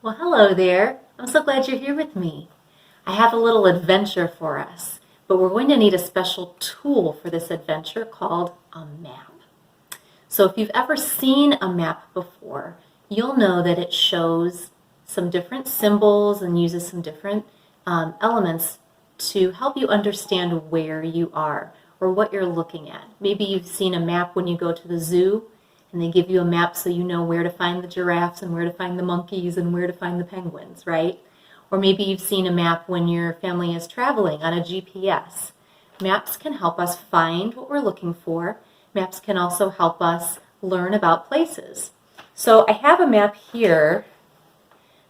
Well, hello there. I'm so glad you're here with me. I have a little adventure for us, but we're going to need a special tool for this adventure called a map. So if you've ever seen a map before, you'll know that it shows some different symbols and uses some different elements to help you understand where you are or what you're looking at. Maybe you've seen a map when you go to the zoo and they give you a map so you know where to find the giraffes and where to find the monkeys and where to find the penguins, right? Or maybe you've seen a map when your family is traveling on a GPS. Maps can help us find what we're looking for. Maps can also help us learn about places. So I have a map here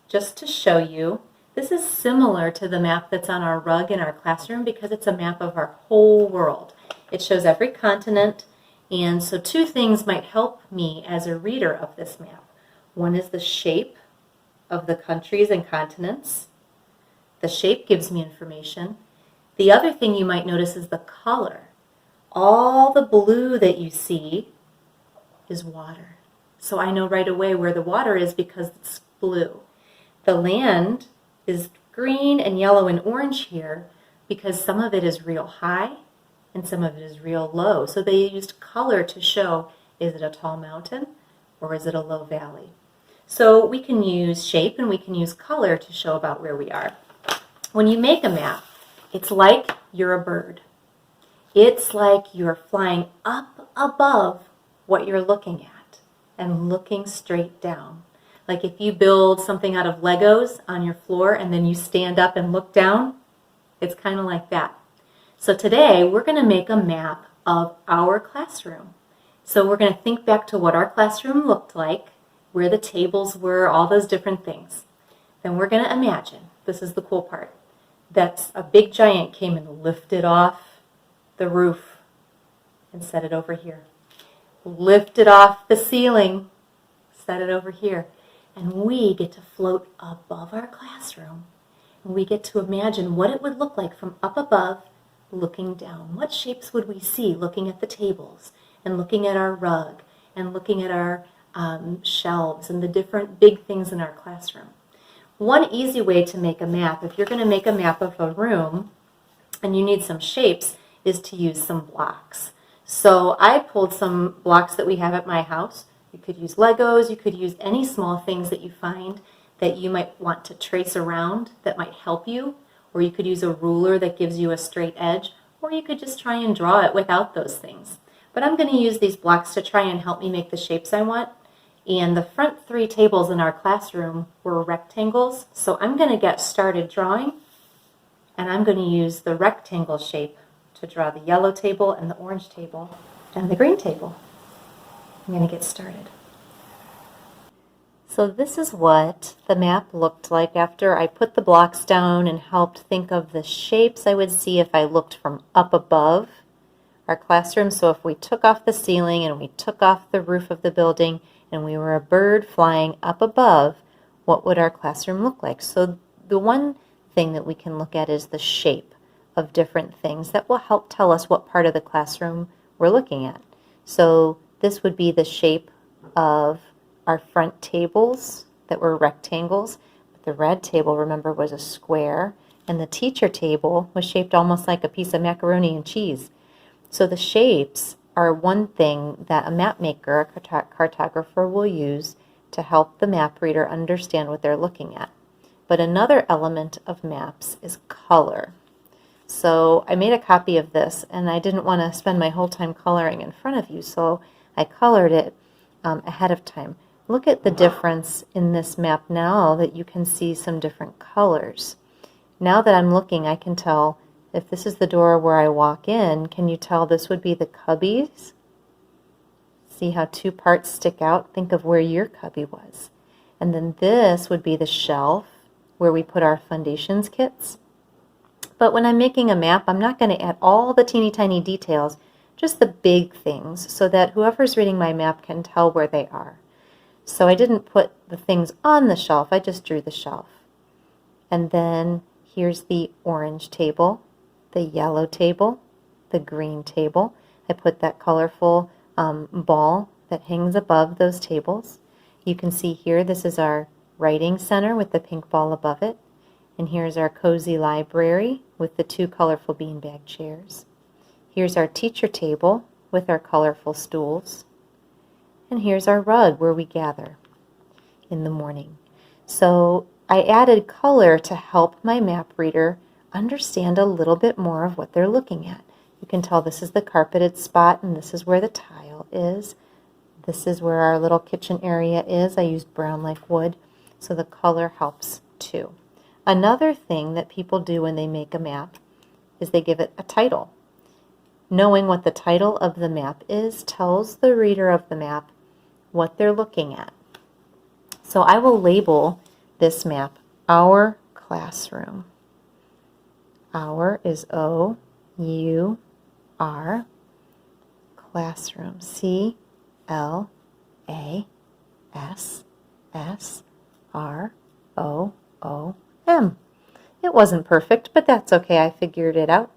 just to show you. This is similar to the map that's on our rug in our classroom because it's a map of our whole world. It shows every continent, and so two things might help me as a reader of this map. One is the shape of the countries and continents. The shape gives me information. The other thing you might notice is the color. All the blue that you see is water. So I know right away where the water is because it's blue. The land is green and yellow and orange here because some of it is real high and some of it is real low. So they used color to show, is it a tall mountain or is it a low valley? So we can use shape and we can use color to show about where we are. When you make a map, it's like you're a bird. It's like you're flying up above what you're looking at and looking straight down. Like if you build something out of Legos on your floor and then you stand up and look down, it's kind of like that. So today we're going to make a map of our classroom. So we're going to think back to what our classroom looked like, where the tables were, all those different things. Then we're going to imagine, this is the cool part, that a big giant came and lifted off the roof and set it over here. Lifted off the ceiling, set it over here. And we get to float above our classroom. And we get to imagine what it would look like from up above looking down. What shapes would we see looking at the tables and looking at our rug and looking at our shelves and the different big things in our classroom. One easy way to make a map, if you're going to make a map of a room and you need some shapes, is to use some blocks. So I pulled some blocks that we have at my house. You could use Legos, you could use any small things that you find that you might want to trace around that might help you, or you could use a ruler that gives you a straight edge, or you could just try and draw it without those things. But I'm going to use these blocks to try and help me make the shapes I want. And the front three tables in our classroom were rectangles, so I'm going to get started drawing, and I'm going to use the rectangle shape to draw the yellow table and the orange table and the green table. I'm going to get started. So this is what the map looked like after I put the blocks down and helped think of the shapes I would see if I looked from up above our classroom. So if we took off the ceiling and we took off the roof of the building and we were a bird flying up above, what would our classroom look like? So the one thing that we can look at is the shape of different things that will help tell us what part of the classroom we're looking at. So this would be the shape of our front tables that were rectangles. The red table, remember, was a square, and the teacher table was shaped almost like a piece of macaroni and cheese. So the shapes are one thing that a map maker, a cartographer, will use to help the map reader understand what they're looking at. But another element of maps is color. So I made a copy of this, and I didn't want to spend my whole time coloring in front of you, so I colored it ahead of time. Look at the difference in this map now that you can see some different colors. Now that I'm looking, I can tell if this is the door where I walk in. Can you tell this would be the cubbies? See how two parts stick out? Think of where your cubby was. And then this would be the shelf where we put our foundations kits. But when I'm making a map, I'm not going to add all the teeny tiny details, just the big things, so that whoever's reading my map can tell where they are. So I didn't put the things on the shelf, I just drew the shelf. And then here's the orange table, the yellow table, the green table. I put that colorful ball that hangs above those tables. You can see here, this is our writing center with the pink ball above it. And here's our cozy library with the 2 colorful beanbag chairs. Here's our teacher table with our colorful stools. And here's our rug where we gather in the morning. So I added color to help my map reader understand a little bit more of what they're looking at. You can tell this is the carpeted spot and this is where the tile is. This is where our little kitchen area is. I used brown like wood, so the color helps too. Another thing that people do when they make a map is they give it a title. Knowing what the title of the map is tells the reader of the map what they're looking at. So I will label this map Our Classroom. Our is O-U-R, classroom, C-L-A-S-S-R-O-O-M. It wasn't perfect, but that's okay. I figured it out.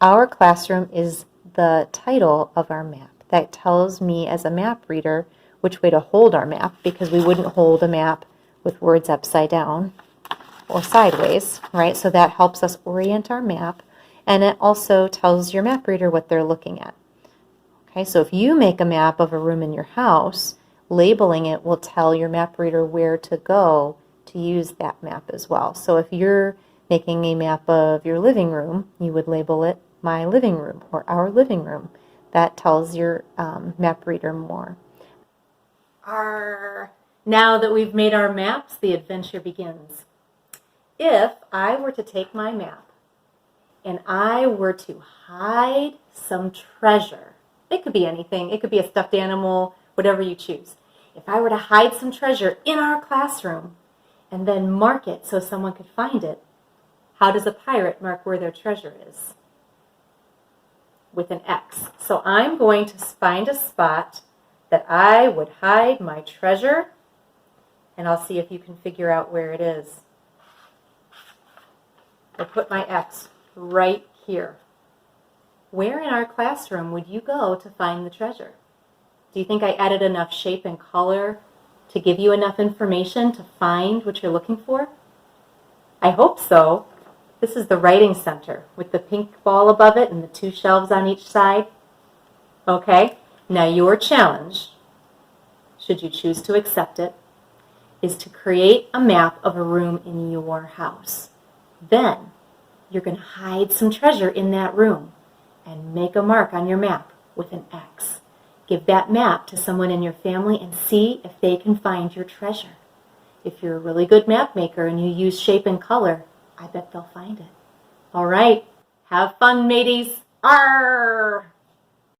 Our Classroom is the title of our map. That tells me as a map reader which way to hold our map, because we wouldn't hold a map with words upside down or sideways, right? So that helps us orient our map, and it also tells your map reader what they're looking at. Okay, so if you make a map of a room in your house, labeling it will tell your map reader where to go to use that map as well. So if you're making a map of your living room, you would label it My Living Room or Our Living Room. That tells your map reader more. Now that we've made our maps, the adventure begins. If I were to take my map and I were to hide some treasure, it could be anything, it could be a stuffed animal, whatever you choose. If I were to hide some treasure in our classroom and then mark it so someone could find it, how does a pirate mark where their treasure is? With an X. So I'm going to find a spot that I would hide my treasure, and I'll see if you can figure out where it is. I put my X right here. Where in our classroom would you go to find the treasure? Do you think I added enough shape and color to give you enough information to find what you're looking for? I hope so. This is the writing center with the pink ball above it and the 2 shelves on each side. Okay, now your challenge, should you choose to accept it, is to create a map of a room in your house. Then you're going to hide some treasure in that room and make a mark on your map with an X. Give that map to someone in your family and see if they can find your treasure. If you're a really good map maker and you use shape and color, I bet they'll find it. All right, have fun, mateys. Arr!